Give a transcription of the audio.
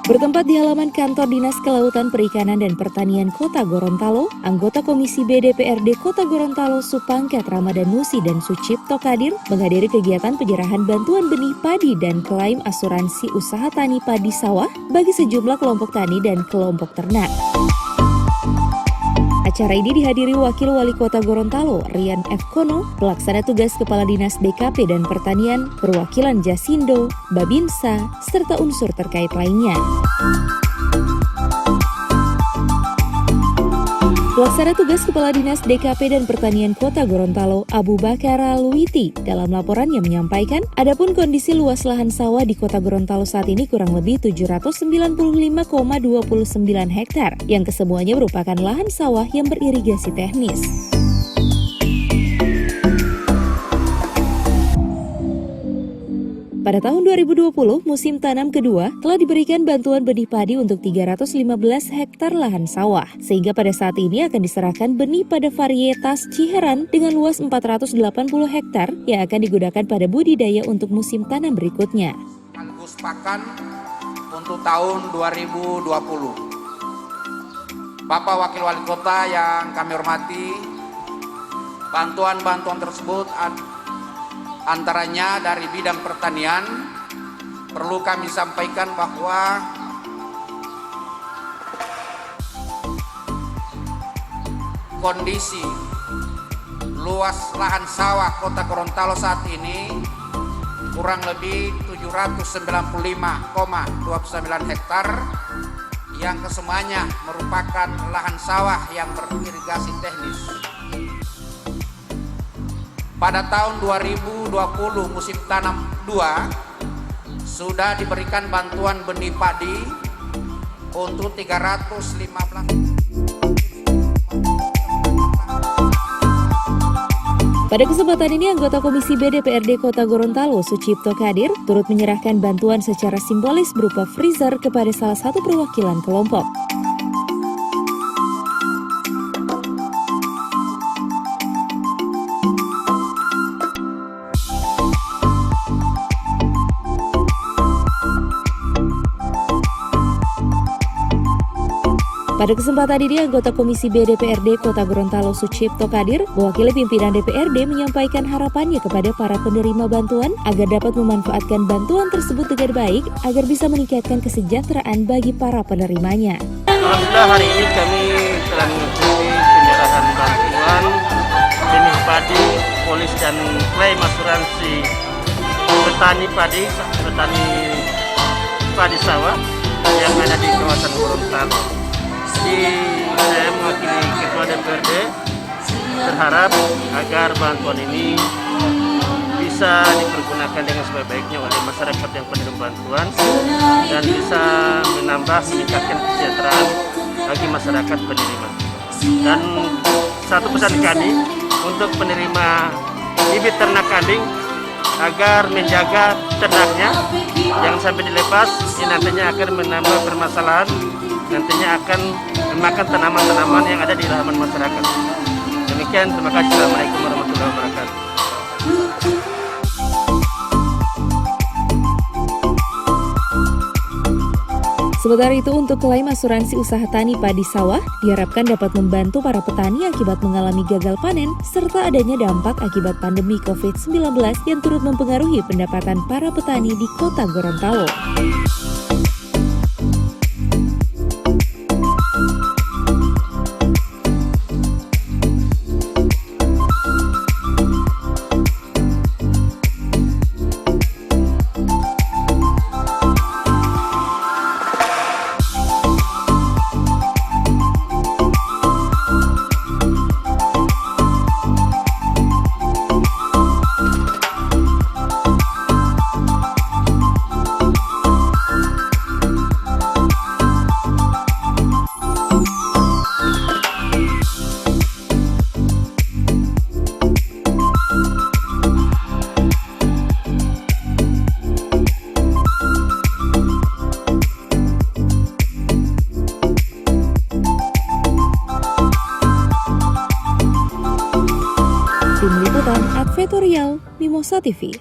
Bertempat di halaman kantor Dinas Kelautan Perikanan dan Pertanian Kota Gorontalo, anggota Komisi B DPRD Kota Gorontalo Supangkat Ramadan-Nusi dan Sucipto Kadir menghadiri kegiatan penyerahan bantuan benih padi dan klaim asuransi usaha tani padi sawah bagi sejumlah kelompok tani dan kelompok ternak. Acara ini dihadiri Wakil Wali Kota Gorontalo, Rian F. Kono, Pelaksana Tugas Kepala Dinas BKP dan Pertanian, perwakilan Jasindo, Babinsa, serta unsur terkait lainnya. Pelaksana Tugas Kepala Dinas DKP dan Pertanian Kota Gorontalo, Abu Bakar Luwiti, dalam laporannya menyampaikan, adapun kondisi luas lahan sawah di Kota Gorontalo saat ini kurang lebih 795,29 hektar, yang kesemuanya merupakan lahan sawah yang beririgasi teknis. Pada tahun 2020, musim tanam kedua, telah diberikan bantuan benih padi untuk 315 hektar lahan sawah. Sehingga pada saat ini akan diserahkan benih pada varietas Ciherang dengan luas 480 hektar yang akan digunakan pada budidaya untuk musim tanam berikutnya. Sekaligus pakan untuk tahun 2020. Bapak Wakil Wali Kota yang kami hormati, bantuan-bantuan tersebut antaranya dari bidang pertanian. Perlu kami sampaikan bahwa kondisi luas lahan sawah Kota Gorontalo saat ini kurang lebih 795,29 hektar yang kesemuanya merupakan lahan sawah yang beririgasi teknis. Pada tahun 2020 musim tanam 2 sudah diberikan bantuan benih padi untuk 315. Pada kesempatan ini, anggota Komisi B DPRD Kota Gorontalo, Sucipto Kadir, turut menyerahkan bantuan secara simbolis berupa freezer kepada salah satu perwakilan kelompok. Pada kesempatan ini, anggota Komisi B DPRD Kota Gorontalo Sucipto Kadir, mewakili pimpinan DPRD menyampaikan harapannya kepada para penerima bantuan agar dapat memanfaatkan bantuan tersebut dengan baik agar bisa meningkatkan kesejahteraan bagi para penerimanya. Alhamdulillah, hari ini kami telah mengikuti penyerahan bantuan benih padi, polis dan klaim asuransi petani padi sawah yang ada di kawasan Gorontalo. Saya mewakili Ketua DPRD berharap agar bantuan ini bisa dipergunakan dengan sebaik-baiknya oleh masyarakat yang penerima bantuan dan bisa meningkatkan kesejahteraan bagi masyarakat penerima. Dan satu pesan kami untuk penerima bibit ternak kambing agar menjaga ternaknya, jangan sampai dilepas, ini nantinya akan menambah permasalahan, nantinya akan memakan tanaman-tanaman yang ada di halaman masyarakat. Demikian, terima kasih. Assalamualaikum warahmatullahi wabarakatuh. Sementara itu, untuk klaim asuransi usaha tani padi sawah diharapkan dapat membantu para petani akibat mengalami gagal panen serta adanya dampak akibat pandemi COVID-19 yang turut mempengaruhi pendapatan para petani di Kota Gorontalo. Tim Liputan Advertorial Mimosa TV.